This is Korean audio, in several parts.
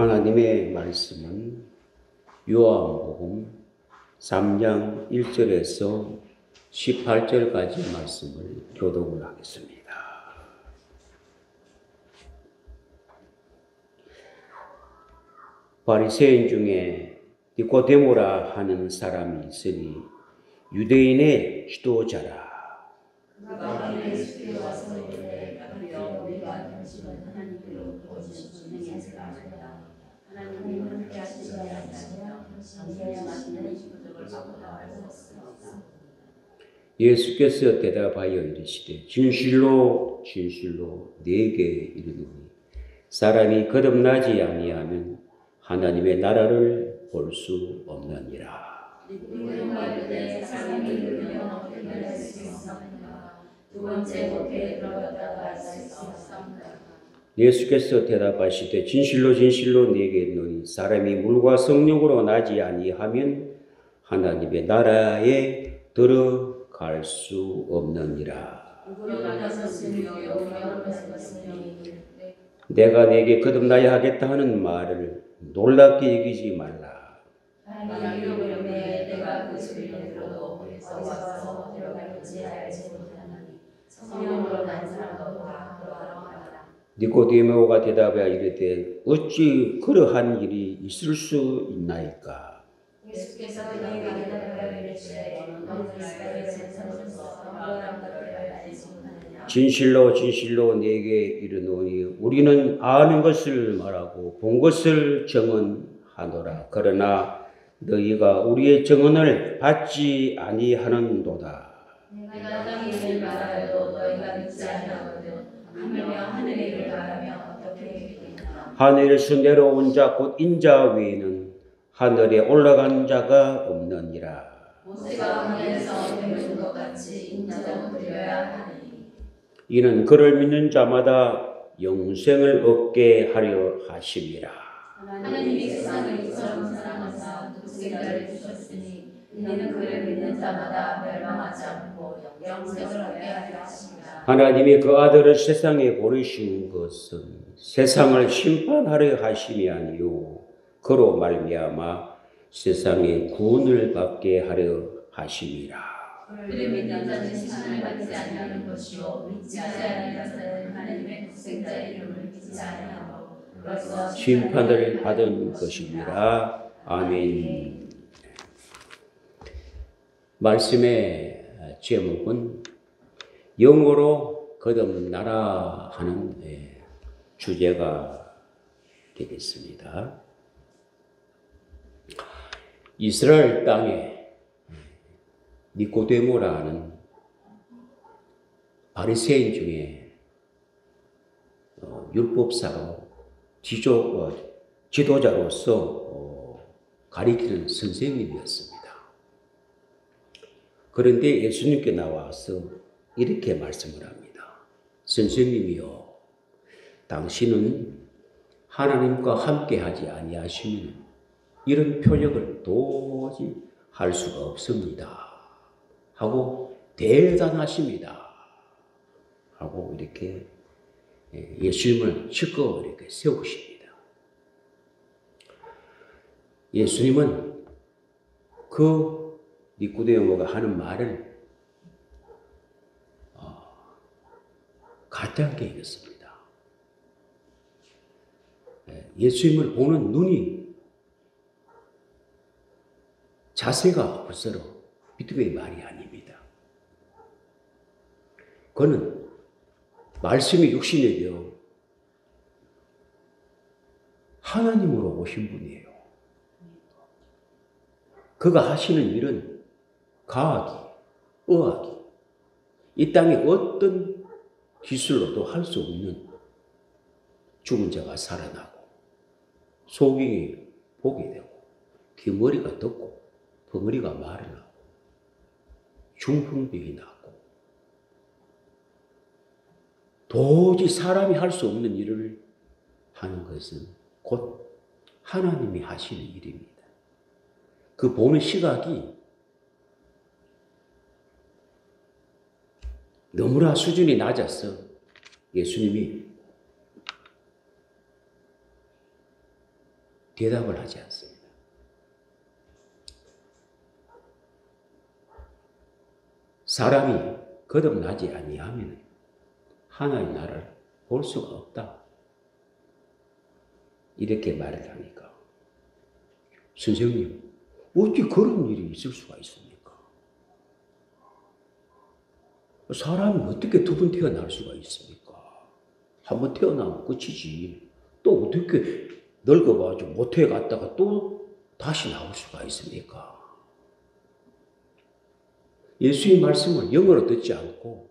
하나님의 말씀은 요한복음 3장 1절에서 18절까지 말씀을 교독을 하겠습니다. 바리새인 중에 니고데모라 하는 사람이 있으니 유대인의 지도자라. 예수께서 대답하여 이르시되 진실로 진실로 네게 이르노니 사람이 거듭나지 아니하면 하나님의 나라를 볼 수 없느니라. 예수께서 대답하시되 진실로 진실로 네게 이르노니 사람이 물과 성령으로 나지 아니하면 하나님의 나라에 들어갈 수 없느니라. 내가 네게 거듭나야 하겠다 하는 말을 놀랍게 여기지 말라. 니고데모가 대답하여 이르되 어찌 그러한 일이 있을 수 있나이까? 진실로 진실로 네게 이르노니 우리는 아는 것을 말하고 본 것을 증언하노라. 그러나 너희가 우리의 증언을 받지 아니하는도다. 하늘에서 내려온 자 곧 인자 외에는 하늘에 올라간 자가 없느니라. 이는 그를 믿는 자마다 영생을 얻게 하려 하심이라. 하나님이 세상을 이처럼 사랑하사 독생자를 주셨으니 이는 그를 믿는 자마다 멸망하지 않고 영생을 얻게 하려 하심이라. 하나님이 그 아들을 세상에 보내신 것은 세상을 심판하려 하심이 아니요 그로 말미암아 세상의 구원을 받게 하려 하심이라. 그를 믿는 자는 심판을 받지 아니하는 것이요 믿지 아니하는 자는 하나님의 독생자의 이름을 믿지 아니하고 심판을 받은 것입니다. 아멘. 말씀의 제목은 영으로 거듭나라 하는 주제가 되겠습니다. 이스라엘 땅에 니고데모라 하는 바리새인 중에 율법사로 지도자로서 가리키는 선생님이었습니다. 그런데 예수님께 나와서 이렇게 말씀을 합니다. 선생님이요, 당신은 하나님과 함께하지 아니하시면 이런 표적을 도저히 할 수가 없습니다. 하고 대단하십니다. 하고 이렇게 예수님을 짚고 이렇게 세우십니다. 예수님은 그 니고데모가 하는 말을 가볍게 읽었습니다. 예수님을 보는 눈이 자세가 벌써로 비트의 말이 아닙니다. 그는 말씀이 육신이 되어 하나님으로 오신 분이에요. 그가 하시는 일은 과학이, 의학이 이 땅에 어떤 기술로도 할 수 없는 죽은 자가 살아나고 소경이 보게 되고 귀머리가 듣고 벙어리가 말을 하고 중풍병이 낫고 도저히 사람이 할 수 없는 일을 하는 것은 곧 하나님이 하시는 일입니다. 그 보는 시각이 너무나 수준이 낮아서 예수님이 대답을 하지 않습니다. 사람이 거듭나지 아니하면 하나의 나라를 볼 수가 없다. 이렇게 말을 하니까 선생님, 어찌 그런 일이 있을 수가 있습니까? 사람이 어떻게 두 번 태어날 수가 있습니까? 한 번 태어나면 끝이지. 또 어떻게 늙어가지고 모태에 갔다가 또 다시 나올 수가 있습니까? 예수의 말씀을 영어로 듣지 않고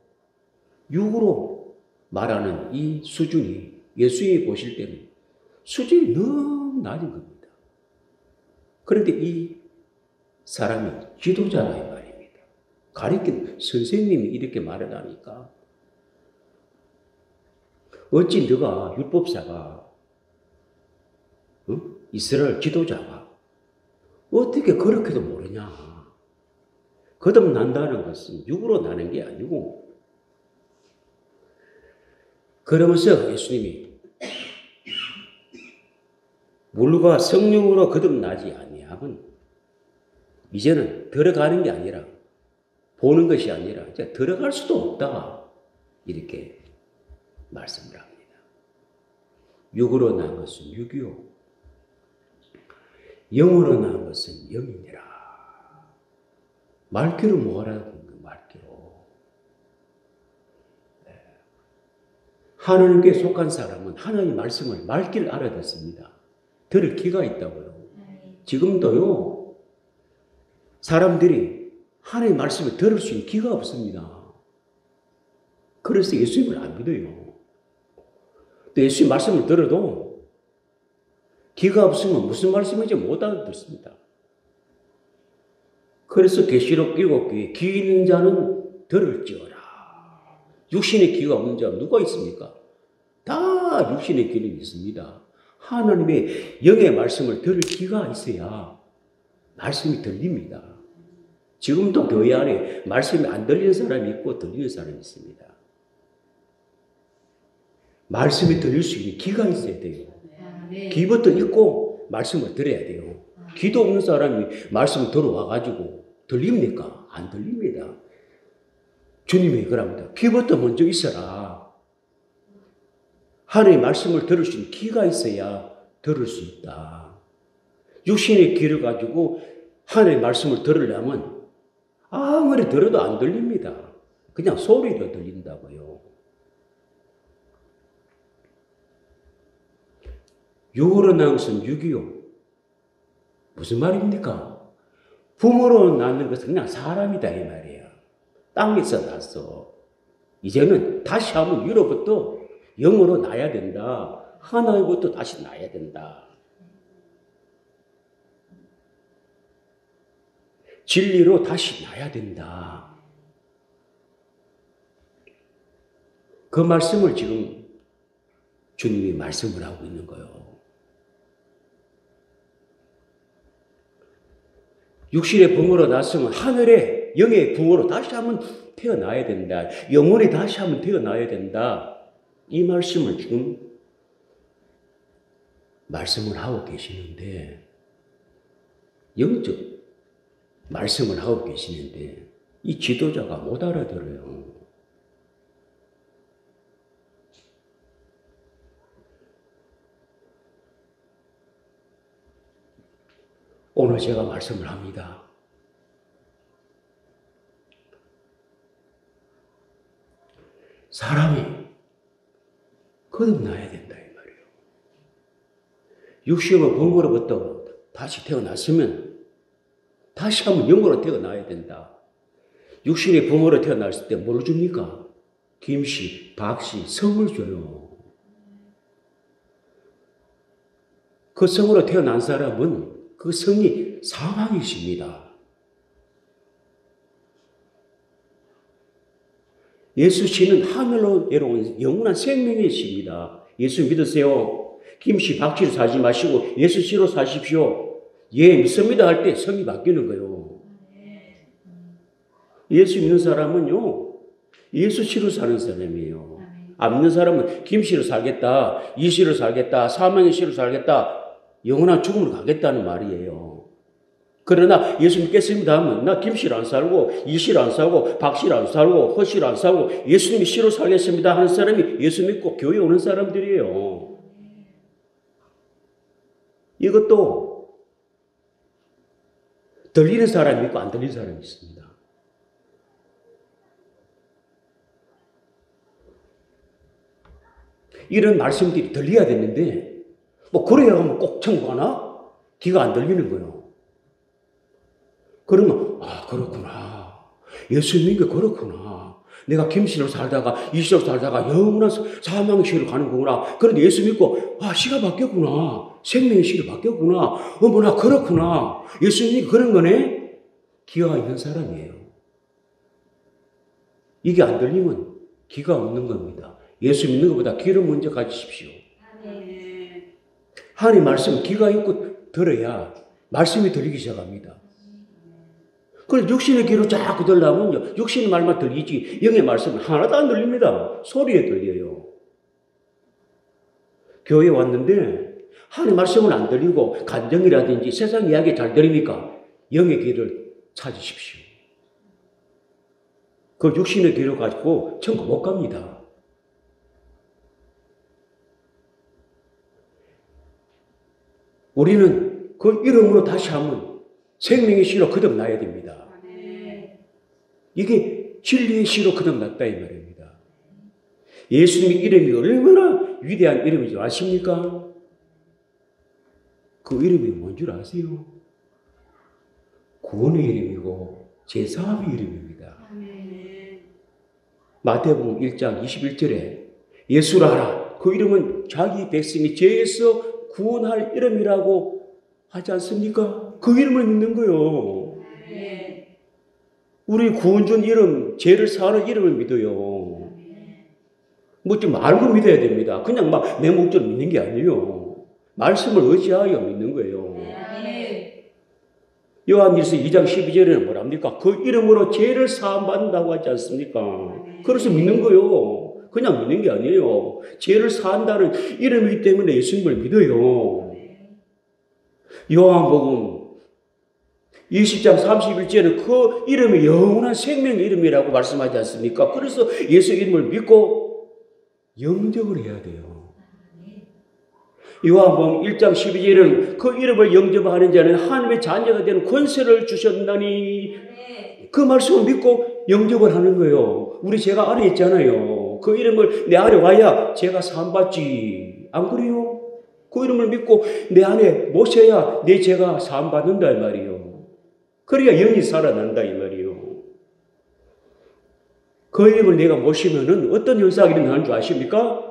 육으로 말하는 이 수준이 예수님이 보실 때는 수준이 너무 낮은 겁니다. 그런데 이 사람이 지도자라 이 말입니다. 가르치는 선생님이 이렇게 말을 하니까 어찌 너가 율법사가 이스라엘 지도자가 어떻게 그렇게도 모르냐. 거듭난다는 것은 육으로 나는 게 아니고 그러면서 예수님이 물과 성령으로 거듭나지 아니하면 이제는 들어가는 게 아니라 보는 것이 아니라 이제 들어갈 수도 없다. 이렇게 말씀을 합니다. 육으로 난 것은 육이요 영으로 난 것은 영이니라. 말귀로 뭐하라는 거 말귀로. 하나님께 속한 사람은 하나님의 말씀을 말귀를 알아듣습니다. 들을 귀가 있다고요. 지금도요, 사람들이 하나님의 말씀을 들을 수 있는 귀가 없습니다. 그래서 예수님을 안 믿어요. 또 예수님 말씀을 들어도 귀가 없으면 무슨 말씀인지 못 알아듣습니다. 그래서 계시록 7교에 귀 있는 자는 들을지어라. 육신의 귀가 없는 자가 누가 있습니까? 다 육신의 귀는 있습니다. 하나님의 영의 말씀을 들을 귀가 있어야 말씀이 들립니다. 지금도 교회 안에 말씀이 안 들리는 사람이 있고 들리는 사람이 있습니다. 말씀이 들릴 수 있는 귀가 있어야 돼요. 귀부터 있고 말씀을 들어야 돼요. 귀도 없는 사람이 말씀을 들어와가지고 들립니까? 안 들립니다. 주님이 그럽니다. 귀부터 먼저 있어라. 하나님의 말씀을 들을 수 있는 귀가 있어야 들을 수 있다. 육신의 귀를 가지고 하나님의 말씀을 들으려면 아무리 들어도 안 들립니다. 그냥 소리로 들린다고요. 육으로 난 것은 육이요. 무슨 말입니까? 부모로 낳는 것은 그냥 사람이다 이 말이에요. 땅에서 났어. 이제는 다시 한번 유로부터 영으로 낳아야 된다. 하나님부터 다시 낳아야 된다. 진리로 다시 낳아야 된다. 그 말씀을 지금 주님이 말씀을 하고 있는 거예요. 육신의 붕어로 났으면 하늘의 영의 붕어로 다시 한번 태어나야 된다. 영혼이 다시 한번 태어나야 된다. 이 말씀을 지금 말씀을 하고 계시는데 영적 말씀을 하고 계시는데 이 지도자가 못 알아들어요. 오늘 제가 말씀을 합니다. 사람이 거듭나야 된다 이 말이에요. 육신의 붕어로부터 다시 태어났으면 다시 한번 영으로 태어나야 된다. 육신의 붕어로 태어났을 때 뭘 줍니까? 김씨, 박씨, 성을 줘요. 그 성으로 태어난 사람은 그 성이 사망이십니다. 예수 씨는 하늘로 내려온 영원한 생명이십니다. 예수 믿으세요. 김씨, 박씨로 살지 마시고 예수 씨로 사십시오. 예, 믿습니다 할 때 성이 바뀌는 거예요. 예수 믿는 사람은요, 예수 씨로 사는 사람이에요. 안 믿는 사람은 김씨로 살겠다, 이씨로 살겠다, 사망의 씨로 살겠다. 영원한 죽음으로 가겠다는 말이에요. 그러나 예수 믿겠습니다 하면 나 김씨를 안 살고 이씨를 안 살고 박씨를 안 살고 허씨를 안 살고 예수님이 씨로 살겠습니다 하는 사람이 예수 믿고 교회 오는 사람들이에요. 이것도 들리는 사람이 있고 안 들리는 사람이 있습니다. 이런 말씀들이 들려야 되는데 뭐 그래야 하면 꼭 청구하나? 귀가 안 들리는 거예요. 그러면 그렇구나. 예수 믿는 게 그렇구나. 내가 김씨로 살다가 이씨로 살다가 영원한 사망의 시로 가는 거구나. 그런데 예수 믿고 시가 바뀌었구나. 생명의 시로 바뀌었구나. 어머나 그렇구나. 예수 믿는 게 그런 거네. 귀가 있는 사람이에요. 이게 안 들리면 귀가 없는 겁니다. 예수 믿는 것보다 귀를 먼저 가지십시오. 하나님 말씀 귀가 있고 들어야 말씀이 들리기 시작합니다. 그래서 육신의 귀로 자꾸 들려면요, 육신의 말만 들리지 영의 말씀은 하나도 안 들립니다. 소리에 들려요. 교회에 왔는데 하나님 말씀은 안 들리고 간정이라든지 세상 이야기 잘 들으니까 영의 귀를 찾으십시오. 그 육신의 귀로 가지고 천국 못 갑니다. 우리는 그 이름으로 다시 한번 생명의 씨로 거듭나야 됩니다. 이게 진리의 씨로 거듭났다 이 말입니다. 예수님의 이름이 얼마나 위대한 이름인 줄 아십니까? 그 이름이 뭔 줄 아세요? 구원의 이름이고 제사함의 이름입니다. 마태복음 1장 21절에 예수라 하라. 그 이름은 자기 백성이 죄에서 구원할 이름이라고 하지 않습니까? 그 이름을 믿는 거예요. 우리 구원준 이름, 죄를 사하는 이름을 믿어요. 뭐 좀 알고 믿어야 됩니다. 그냥 막 내 목적으로 믿는 게 아니에요. 말씀을 의지하여 믿는 거예요. 요한일서 2장 12절에는 뭐랍니까? 그 이름으로 죄를 사함받는다고 하지 않습니까? 그래서 믿는 거예요. 그냥 믿는 게 아니에요. 죄를 사한다는 이름이기 때문에 예수님을 믿어요. 요한복음 20장 31절에 그 이름이 영원한 생명의 이름이라고 말씀하지 않습니까? 그래서 예수 이름을 믿고 영접을 해야 돼요. 요한복음 1장 12절에는 그 이름을 영접하는 자는 하나님의 자녀가 되는 권세를 주셨나니 그 말씀을 믿고 영접을 하는 거예요. 우리 죄가 안에 있잖아요. 그 이름을 내 안에 와야 죄가 사함받지. 안 그래요? 그 이름을 믿고 내 안에 모셔야 내 죄가 사함받는다 이 말이에요. 그래야 영이 살아난다 이 말이에요. 그 이름을 내가 모시면은 어떤 현상이 일어나는 줄 아십니까?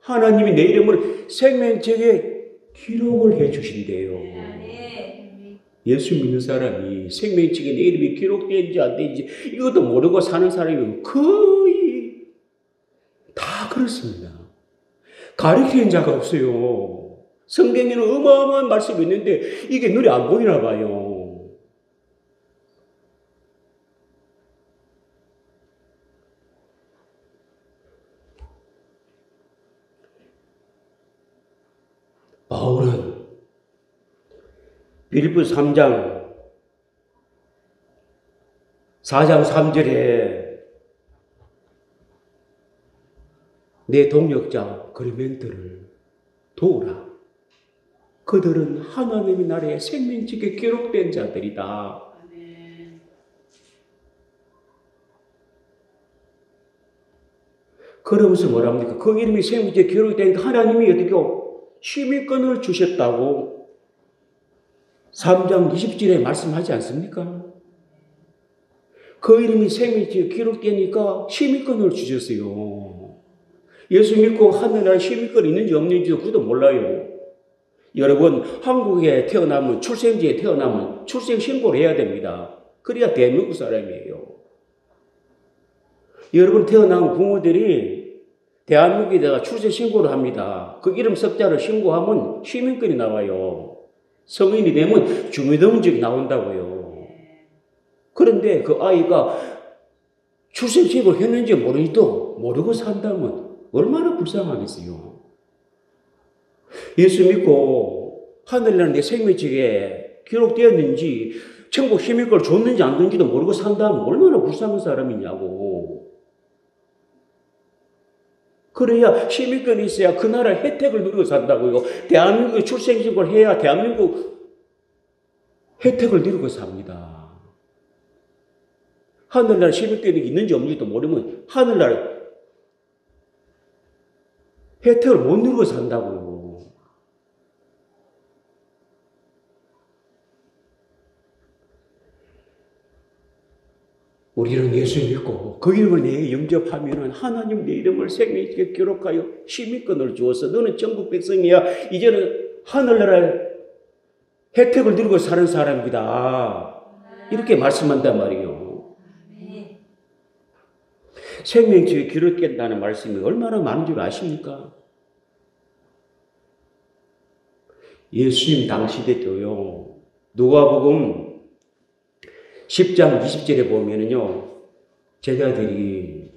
하나님이 내 이름을 생명책에 기록을 해 주신대요. 예수 믿는 사람이 생명책에 내 이름이 기록되는지 안 되는지 이것도 모르고 사는 사람이 거의 다 그렇습니다. 가르치는 자가 없어요. 성경에는 어마어마한 말씀이 있는데 이게 눈에 안 보이나 봐요. 바울은 빌립보서 3장 4장 3절에 내 동역자 그리멘트를 도우라. 그들은 하나님의 나라의 생명책에 기록된 자들이다. 그러면서 뭐랍니까? 그 이름이 생명책에 기록된 하나님이 어떻게 시민권을 주셨다고 3장 20절에 말씀하지 않습니까? 그 이름이 생명책에 기록되니까 시민권을 주셨어요. 예수 믿고 하늘나라에 시민권이 있는지 없는지도 그것도 몰라요. 여러분 한국에 태어나면 출생지에 태어나면 출생신고를 해야 됩니다. 그래야 대한민국 사람이에요. 여러분 태어난 부모들이 대한민국에다가 출생신고를 합니다. 그 이름 석자를 신고하면 시민권이 나와요. 성인이 되면 주민등록증이 나온다고요. 그런데 그 아이가 출생신고를 했는지 모르지도 모르고 산다면 얼마나 불쌍하겠어요. 예수 믿고 하늘나라 내 생명책에 기록되었는지 천국 시민권을 줬는지 안 줬는지도 모르고 산다면 얼마나 불쌍한 사람이냐고. 그래야 시민권이 있어야 그 나라 혜택을 누리고 산다고요. 대한민국에 출생신고를 해야 대한민국 혜택을 누리고 삽니다. 하늘나라 시민권이 있는지 없는지도 모르면 하늘나라 혜택을 못 누리고 산다고요. 우리는 예수 믿고 그 이름을 내게 영접하면 하나님 내 이름을 생명책에 기록하여 시민권을 주어서 너는 전국 백성이야. 이제는 하늘나라 혜택을 누리고 사는 사람이다. 이렇게 말씀한단 말이에요. 생명책에 기록된다는 말씀이 얼마나 많은 줄 아십니까? 예수님 당시대도요. 누가복음 10장 20절에 보면은요, 제자들이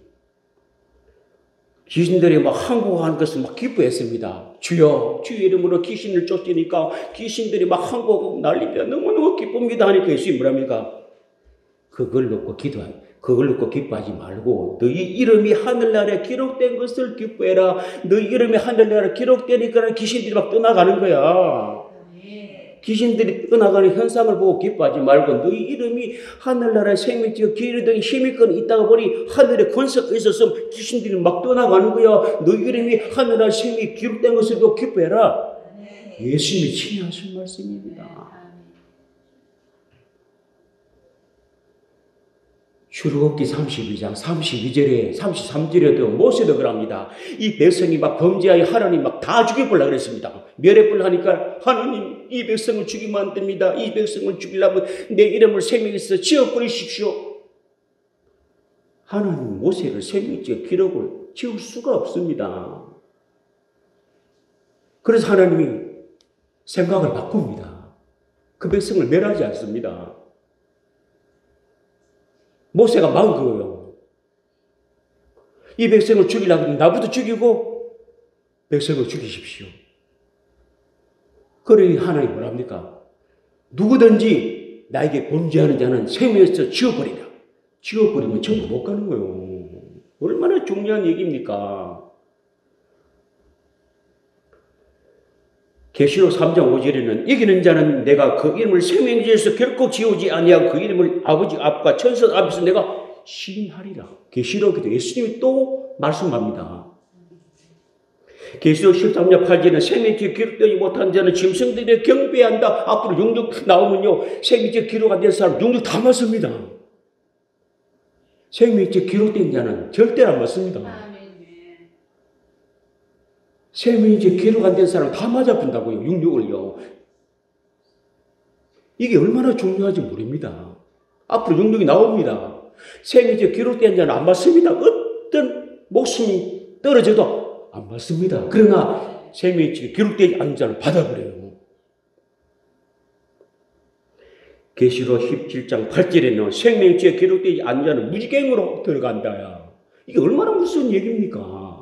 귀신들이 막 항복하는 것을 막 기뻐했습니다. 주여, 주의 이름으로 귀신을 쫓으니까 귀신들이 막 항복하고 난리가 너무너무 기쁩니다 하니까 예수님이 뭐랍니까? 그걸 놓고 기뻐하지 말고 너희 이름이 하늘나라에 기록된 것을 기뻐해라. 너희 이름이 하늘나라에 기록되니까 귀신들이 막 떠나가는 거야. 귀신들이 떠나가는 현상을 보고 기뻐하지 말고 너희 이름이 하늘나라의 생명책에 기록된 시민권이 있다가 보니 하늘의 권세가 있어서 귀신들이 막 떠나가는 거야. 너희 이름이 하늘나라의 생명이 기록된 것을 보고 기뻐해라. 예수님이 친히 하신 말씀입니다. 출애굽기 32장 32절에 33절에도 모세도 그럽니다. 이 백성이 막 범죄하여 하나님 막 다 죽여보려고 그랬습니다. 멸해불 하니까 하나님 이 백성을 죽이면 안 됩니다. 이 백성을 죽이려면 내 이름을 생명에서 지워버리십시오. 하나님 모세를 생명책에 기록을 지울 수가 없습니다. 그래서 하나님이 생각을 바꿉니다. 그 백성을 멸하지 않습니다. 모세가 막은 거예요. 이 백성을 죽이려고 하면 나부터 죽이고 백성을 죽이십시오. 그러니 하나님 뭐랍니까? 누구든지 나에게 범죄하는 자는 생명에서 지워버리라. 지워버리면 천국 못 가는 거예요. 얼마나 중요한 얘기입니까? 계시록 3장 5절에는 이기는 자는 내가 그 이름을 생명지에서 결코 지우지 아니하고 그 이름을 아버지 앞과 천사 앞에서 내가 시인하리라. 계시록에도 예수님이 또 말씀합니다. 계시록 13장 8절에는 생명지에 기록되지 못한 자는 짐승들에 경배한다. 앞으로 영적 나오면요, 생명지에 기록 안 된 사람 영적 다 맞습니다. 생명지에 기록된 자는 절대로 안 맞습니다. 생명지에 기록 안 된 사람 다 맞아본다고요. 육육을요. 이게 얼마나 중요한지 모릅니다. 앞으로 육육이 나옵니다. 생명지에 기록된 자는 안 맞습니다. 어떤 목숨이 떨어져도 안 맞습니다. 그러나 생명지에 기록되지 않은 자는 받아버려요. 계시록 17장 8절에는 생명지에 기록되지 않은 자는 무지갱으로 들어간다야. 이게 얼마나 무서운 얘기입니까?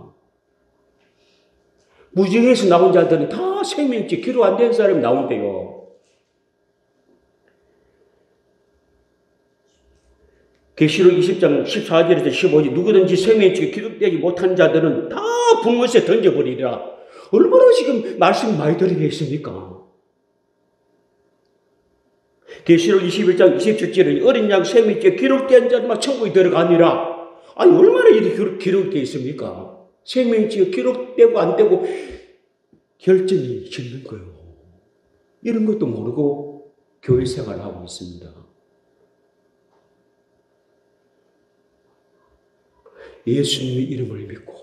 무지개에서 나온 자들은 다 생명지 기록 안 된 사람이 나온대요. 계시록 20장 14절에서 15절 누구든지 생명지에 기록되지 못한 자들은 다 불못에 던져버리리라. 얼마나 지금 말씀이 많이 들어있습니까? 계시록 21장 27절에 어린 양 생명지에 기록된 자들만 천국에 들어가니라. 아니 얼마나 이렇게 기록되어 있습니까? 생명지에 기록되고 안 되고 결정이 짓는 거예요. 이런 것도 모르고 교회 생활을 하고 있습니다. 예수님의 이름을 믿고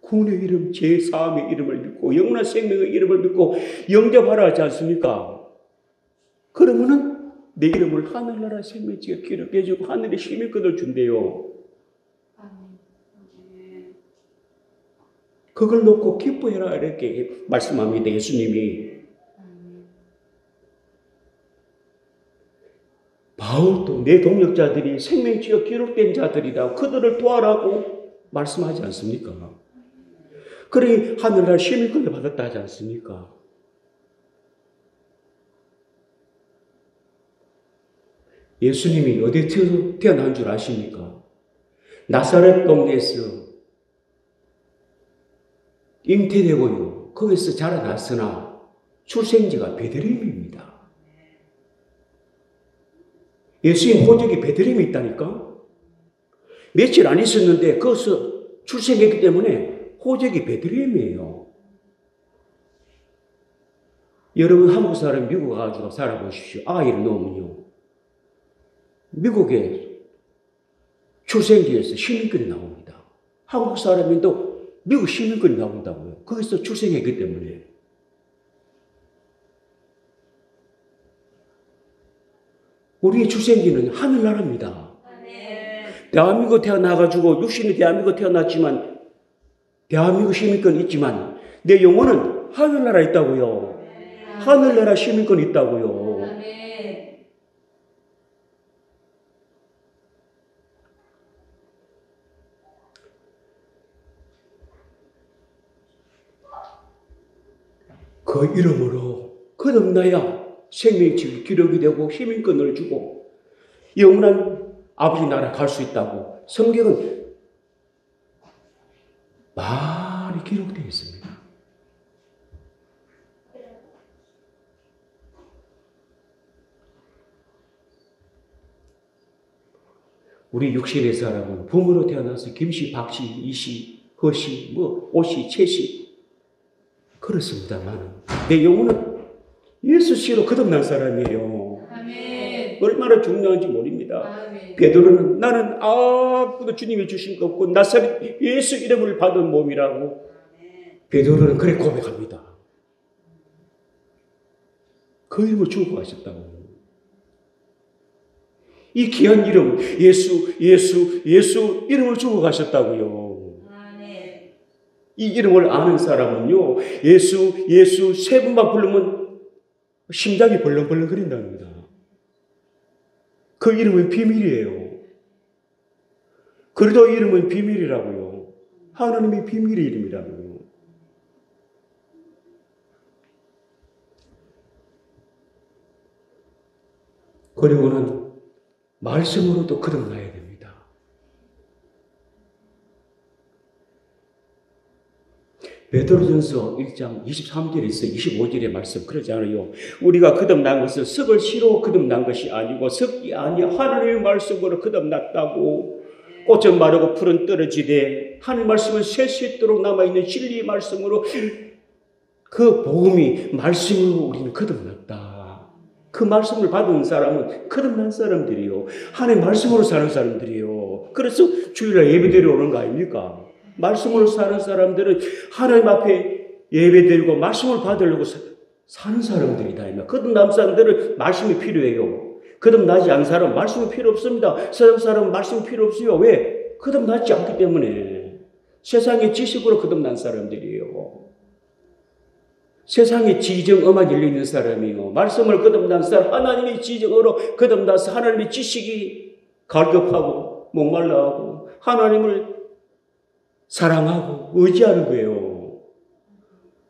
구원의 이름, 제4의 이름을 믿고 영원한 생명의 이름을 믿고 영접하라 하지 않습니까? 그러면은 내 이름을 하늘나라 생명지에 기록해주고 하늘의 시민권을 준대요. 그걸 놓고 기뻐해라 이렇게 말씀합니다. 예수님이. 바울도 내 동역자들이 생명지에 기록된 자들이다. 그들을 도와라고 말씀하지 않습니까? 그러니 하늘나라 시민권을 받았다 하지 않습니까? 예수님이 어디서 태어난 줄 아십니까? 나사렛 동네에서 잉태되고요. 거기서 자라났으나 출생지가 베들레헴입니다. 예수님 호적이 베들레헴에 있다니까? 며칠 안 있었는데 거기서 출생했기 때문에 호적이 베들레헴이에요. 여러분 한국 사람 미국 가가지고 살아보십시오. 아이를 놓으면요. 미국의 출생지에서 시민권이 나옵니다. 한국 사람인도 미국 시민권이 나온다고요. 거기서 출생했기 때문에. 우리의 출생지는 하늘나라입니다. 대한민국 태어나가지고 육신이 대한민국 태어났지만 대한민국 시민권이 있지만 내 영혼은 하늘나라에 있다고요. 하늘나라 시민권이 있다고요. 그 이름으로 거듭나야 생명의 기록이 되고 시민권을 주고 영원한 아버지 나라 갈 수 있다고 성경은 많이 기록되어 있습니다. 우리 육신의 사람은 부모로 태어나서 김씨, 박씨, 이씨, 허씨, 오씨, 채씨 그렇습니다만 내 영혼은 예수 씨로 거듭난 사람이에요. 아멘. 얼마나 중요한지 모릅니다. 아멘. 베드로는 나는 아무도 주님이 주신 것 없고 나사렛 예수 이름을 받은 몸이라고. 아멘. 베드로는 그래 고백합니다. 그 이름을 주고 가셨다고. 이 귀한 이름 예수 이름을 주고 가셨다고요. 아멘. 이 이름을 아는 사람은요 예수 세 번만 부르면 심장이 벌렁벌렁 거린답니다. 그 이름은 비밀이에요. 그래도 이름은 비밀이라고요. 하나님의 비밀의 이름이라고요. 그리고는 말씀으로도 거듭나야 됩니다. 베드로전서 1장 23절에서 25절의 말씀 그러지 않아요. 우리가 거듭난 것은 썩을 씨로 거듭난 것이 아니고 썩기 아니야 하나님의 말씀으로 거듭났다고. 꽃은 마르고 풀은 떨어지되 하나님의 말씀은 세세토록 남아있는 진리의 말씀으로 그 복음이 말씀으로 우리는 거듭났다. 그 말씀을 받은 사람은 거듭난 사람들이요. 하나님의 말씀으로 사는 사람들이요. 그래서 주일날 예배드리러 오는 거 아닙니까? 말씀으로 사는 사람들은 하나님 앞에 예배드리고 말씀을 받으려고 사는 사람들이다. 거듭난 사람들은 말씀이 필요해요. 거듭나지 않은 사람은 말씀이 필요 없습니다. 세상 사람은 말씀이 필요 없어요. 왜? 거듭나지 않기 때문에. 세상의 지식으로 거듭난 사람들이에요. 세상의 지정어만 열려있는 사람이요. 말씀을 거듭난 사람, 하나님의 지정어로 거듭나서 하나님의 지식이 갈급하고 목말라하고 하나님을 사랑하고 의지하는 거예요.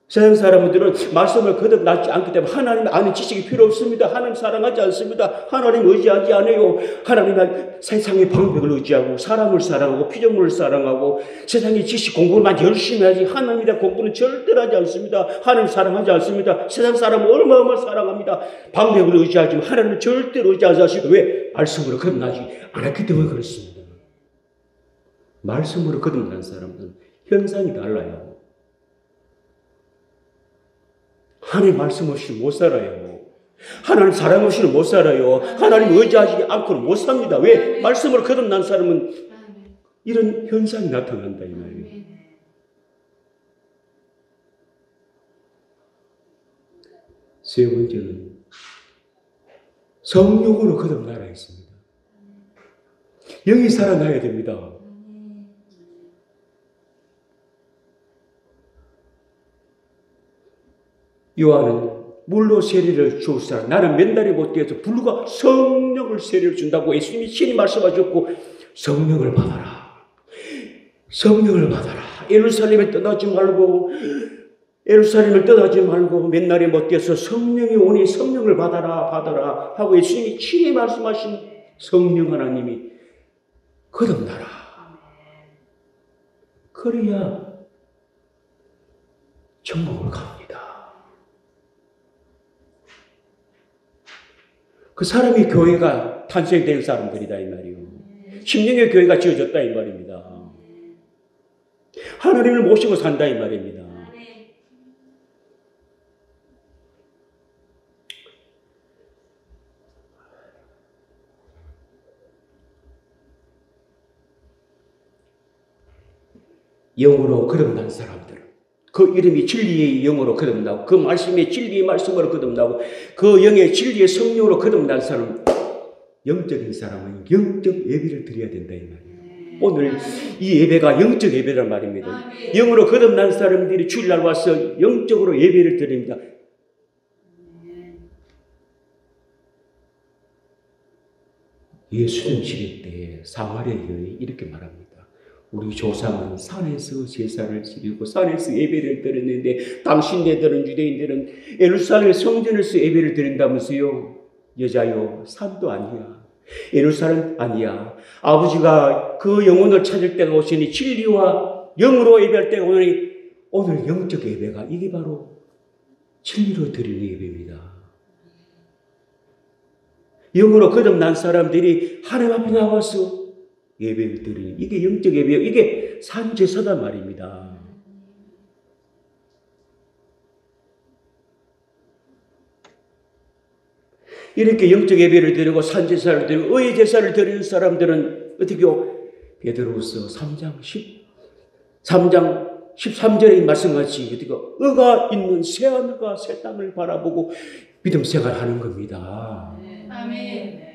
세상 사람들은 말씀을 거듭나지 않기 때문에 하나님 아는 지식이 필요 없습니다. 하나님 사랑하지 않습니다. 하나님 의지하지 않아요. 하나님은 세상의 방법을 의지하고 사람을 사랑하고 피조물을 사랑하고 세상의 지식 공부만 열심히 하지 하나님에 대한 공부는 절대로 하지 않습니다. 하나님 사랑하지 않습니다. 세상 사람은 얼마나 사랑합니다. 방법을 의지하지만 하나님은 절대로 의지하지 않습니다. 왜? 말씀으로 거듭나지 않았기 때문에 그렇습니다. 말씀으로 거듭난 사람은 현상이 달라요. 하나님 말씀 없이는 못 살아요. 하나님 사랑 없이는 못 살아요. 하나님 의지하지 않고는 못 삽니다. 왜? 말씀으로 거듭난 사람은 이런 현상이 나타난다 이 말이에요. 세 번째는 성령으로 거듭나라 했습니다. 영이 살아나야 됩니다. 요한은 물로 세례를 주사 나는 몇 날이 못 되어서 불과 성령을 세례를 준다고 예수님이 친히 말씀하셨고 성령을 받아라. 성령을 받아라. 예루살렘을 떠나지 말고 몇 날이 못 되어서 성령이 오니 성령을 받아라 하고 예수님이 친히 말씀하신 성령 하나님이 거듭나라. 그래야 천국을 갑니다. 그 사람이 교회가 탄생된 사람들이다 이 말이에요. 심령의 교회가 지어졌다 이 말입니다. 하나님을 모시고 산다 이 말입니다. 영으로 거듭난 사람들, 그 이름이 진리의 영으로 거듭나고 그 말씀이 진리의 말씀으로 거듭나고 그 영의 진리의 성령으로 거듭난 사람, 영적인 사람은 영적 예배를 드려야 된다 이 말이에요. 오늘 이 예배가 영적 예배란 말입니다. 영으로 거듭난 사람들이 주일날 와서 영적으로 예배를 드립니다. 예수님 시대 때 사마리아 여인이 이렇게 말합니다. 우리 조상은 산에서 제사를 지르고 산에서 예배를 드렸는데 당신네들은 유대인들은 예루살렘 성전에서 예배를 드린다면서요. 여자요, 산도 아니야. 예루살렘 아니야. 아버지가 그 영혼을 찾을 때가 오시니 진리와 영으로 예배할 때가 오니 오늘 영적 예배가 이게 바로 진리로 드리는 예배입니다. 영으로 거듭난 사람들이 하나님 앞에 나와서 예배를 드리는 이게 영적 예배예요. 이게 산제사다 말입니다. 이렇게 영적 예배를 드리고 산제사를 드리고 의의 제사를 드리는 사람들은 어떻게요? 베드로후서 3장 13절의 말씀같이 어떻게 의가 있는 새하늘과 새 땅을 바라보고 믿음 생활하는 겁니다. 아멘.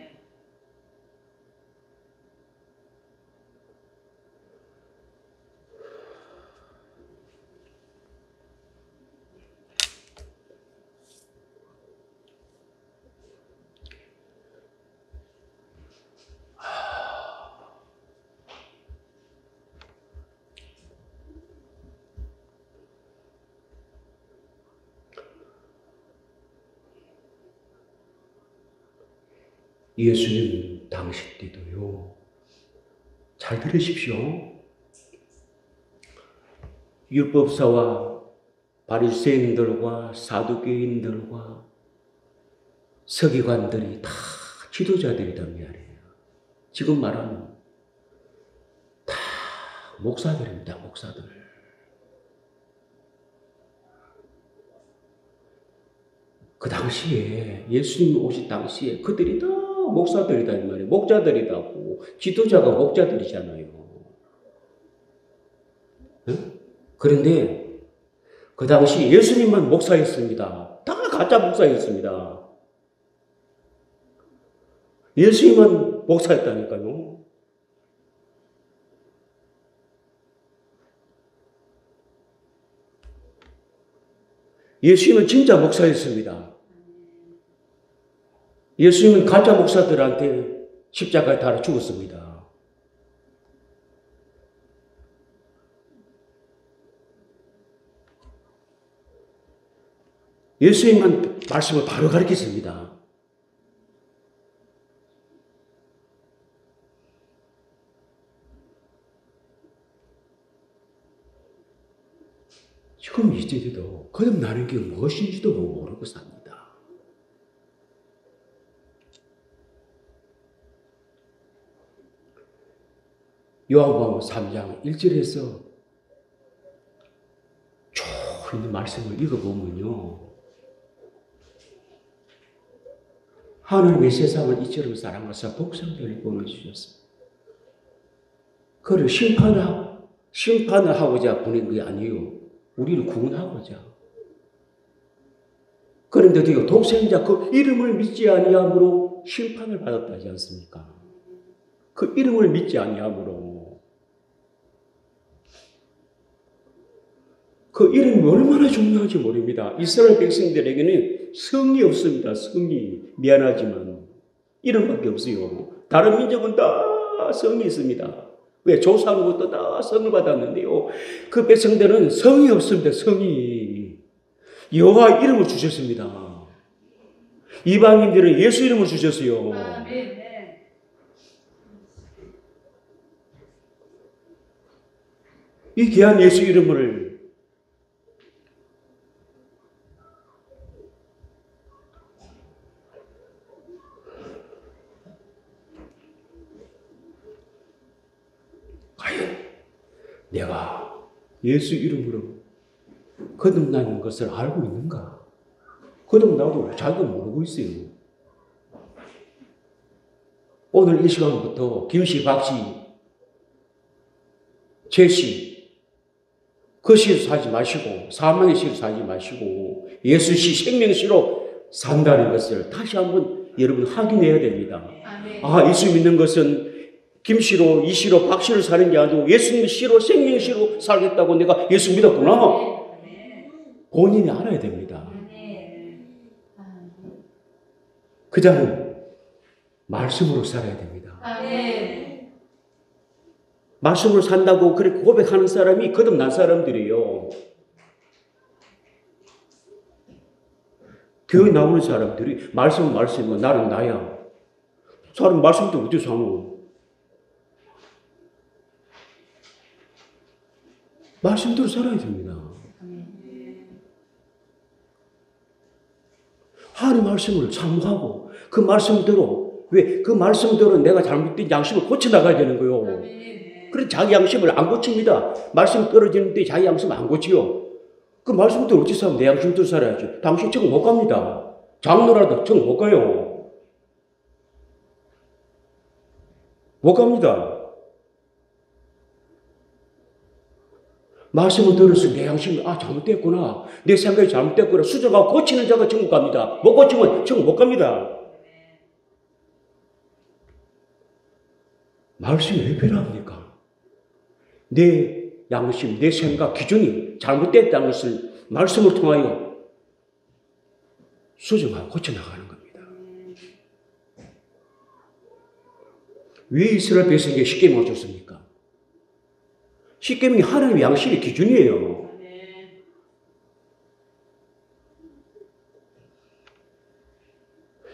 예수님 당시 때도요. 잘 들으십시오. 율법사와 바리새인들과 사두개인들과 서기관들이 다 지도자들이란 말이에요. 지금 말하는 다 목사들입니다. 목사들. 그 당시에 예수님 오신 당시에 그들이 다 목사들이다 이 말이에요. 목자들이다고. 지도자가 목자들이잖아요. 응? 그런데 그 당시 예수님만 목사였습니다. 다 가짜 목사였습니다. 예수님만 목사였다니까요. 예수님은 진짜 목사였습니다. 예수님은 가짜 목사들한테 십자가에 달아 죽었습니다. 예수님만 말씀을 바로 가르쳤습니다. 지금 이 시대도 거듭나는 게 무엇인지도 모르고 삽니다. 요한복음 3장 1절에서 쭉 있는 말씀을 읽어보면요. 하나님의 세상을 이처럼 사랑하사 독생자를 보내주셨습니다. 그를 심판을 하고자 보낸 게 아니에요. 우리를 구원하고자. 그런데도요, 독생자 그 이름을 믿지 아니함으로 심판을 받았다 하지 않습니까? 그 이름을 믿지 아니함으로. 그 이름이 얼마나 중요한지 모릅니다. 이스라엘 백성들에게는 성이 없습니다. 성이. 미안하지만 이름밖에 없어요. 다른 민족은 다 성이 있습니다. 왜? 조상부터 다 성을 받았는데요. 그 백성들은 성이 없습니다. 성이. 여호와 이름을 주셨습니다. 이방인들은 예수 이름을 주셨어요. 이 귀한 예수 이름을 과연 내가 예수 이름으로 거듭나는 것을 알고 있는가? 거듭나도 자기가 모르고 있어요. 오늘 이 시간부터 김씨, 박씨, 최씨 그 시로 살지 마시고 사망의 시로 살지 마시고 예수시 생명시로 산다는 것을 다시 한번 여러분 확인해야 됩니다. 아, 예수 믿는 것은 김씨로, 이씨로, 박씨로 사는 게 아니고 예수님 씨로, 생명씨로 살겠다고 내가 예수 믿었구나. 본인이 알아야 됩니다. 그 다음 말씀으로 살아야 됩니다. 말씀으로 산다고 그렇게 고백하는 사람이 거듭난 사람들이에요. 교회 나오는 사람들이 말씀은 나는 나야. 사람 말씀도 어디 사노? 말씀대로 살아야 됩니다. 하나님 말씀을 참고하고 그 말씀대로 왜? 그 말씀대로 내가 잘못된 양심을 고쳐나가야 되는 거예요. 그래서 자기 양심을 안 고칩니다. 말씀 떨어지는데 자기 양심 안 고치요. 그 말씀대로 어찌 살면 내 양심대로 살아야지. 당신 청 못 갑니다. 장로라도 청 못 가요. 못 갑니다. 말씀을 들어서 내 양심이 잘못됐구나. 내 생각이 잘못됐구나. 수정하고 고치는 자가 천국 갑니다. 못 고치면 천국 못 갑니다. 말씀이 왜 필요합니까? 내 양심, 내 생각, 기준이 잘못됐다는 것을 말씀을 통하여 수정하고 고쳐나가는 겁니다. 왜 이스라엘 백성에게 십계명을 줬습니까? 십계명이 하나님의 양심의 기준이에요.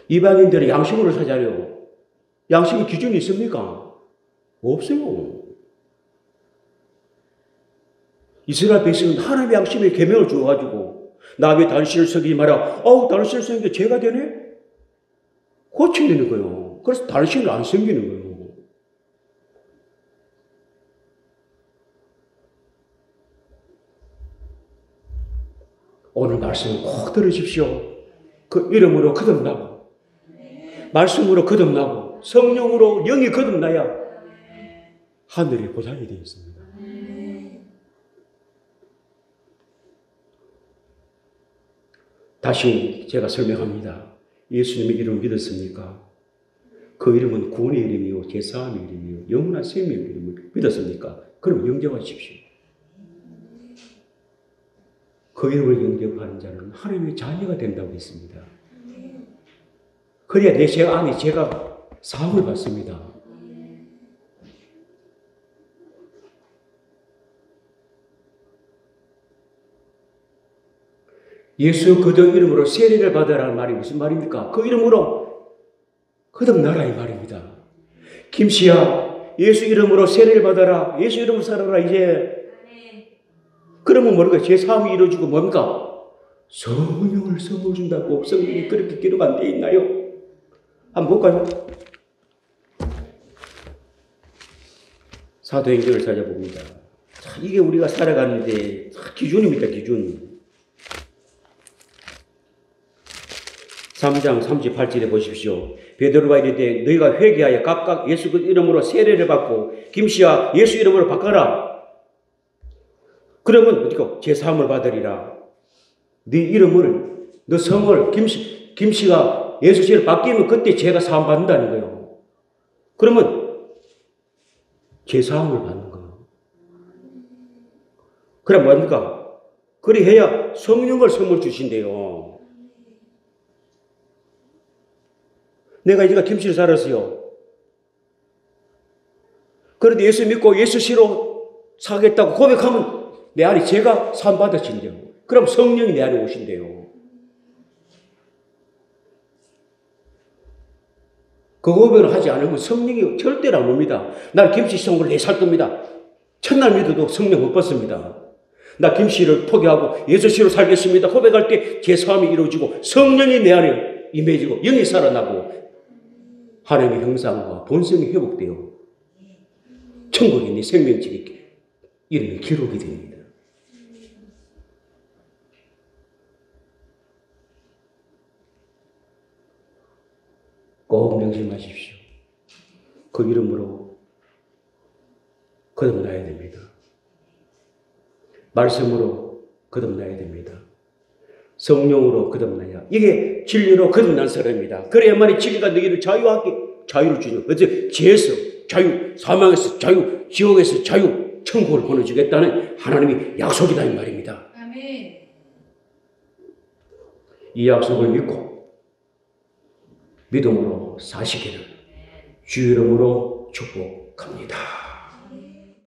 이방인들은 양심으로 살자요. 양심의 기준이 있습니까? 없어요. 이스라엘 백성은 하나님의 양심의 계명을 주어가지고 나 왜 당신을 속이지 마라. 당신을 속이는데 죄가 되네? 고쳐내는 거예요. 그래서 당신을 안 섬기는 거예요. 오늘 말씀 꼭 들으십시오. 그 이름으로 거듭나고 말씀으로 거듭나고 성령으로 영이 거듭나야 하늘의 보장이 되어 있습니다. 다시 제가 설명합니다. 예수님의 이름을 믿었습니까? 그 이름은 구원의 이름이요 제사함의 이름이요 영원한 생명의 이름을 믿었습니까? 그럼 영접하십시오. 그 이름을 영접하는 자는 하나님의 자녀가 된다고 했습니다. 그래야 내 죄 안에 제가 사함을 받습니다. 예수 그도 이름으로 세례를 받으라는 말이 무슨 말입니까? 그 이름으로 거듭나라 이 말입니다. 김씨야, 예수 이름으로 세례를 받아라. 예수 이름으로 살아라 이제. 그러면 뭡니까? 제사함이 이루어지고 뭡니까? 성령을 선물 준다고 성령이 그렇게 기록 안 돼 있나요? 한번 볼까요? 사도행전을 찾아봅니다. 이게 우리가 살아가는데 기준입니다. 기준. 3장 38절에 보십시오. 베드로가 이르되 너희가 회개하여 각각 예수 그 이름으로 세례를 받고 김씨야 예수 이름으로 바꿔라. 그러면 어디고 제사함을 받으리라. 네 이름을 너 성을 김씨가 예수 씨를 바뀌면 그때 죄가 사함 받는다는 거예요. 그러면 제사함을 받는 거예요. 그럼 뭡니까? 그리 해야 성령을 선물 주신대요. 내가 이제가 김씨를 살았어요. 그런데 예수 믿고 예수 씨로 살겠다고 고백하면 내 안에 죄가 사함 받아진대요. 그럼 성령이 내 안에 오신대요. 그 고백을 하지 않으면 성령이 절대로 안 옵니다. 난 김씨 성을 내 살 겁니다. 첫날 믿어도 성령 못 받습니다. 나 김씨를 포기하고 예수씨로 살겠습니다. 고백할 때 제 삶이 이루어지고 성령이 내 안에 임해지고 영이 살아나고 하나님의 형상과 본성이 회복되어 천국에 내 생명책이 이름이 기록이 됩니다. 꼭 명심하십시오. 그 이름으로 거듭나야 됩니다. 말씀으로 거듭나야 됩니다. 성령으로 거듭나야 이게 진리로 거듭난 사람입니다. 그래야만이 진리가 너희를 자유를 주는 어제 죄에서 자유, 사망에서 자유, 지옥에서 자유, 천국을 보내주겠다는 하나님의 약속이다 이 말입니다. 아멘. 이 약속을 믿고 믿음으로 사시기를 주 이름으로 축복합니다.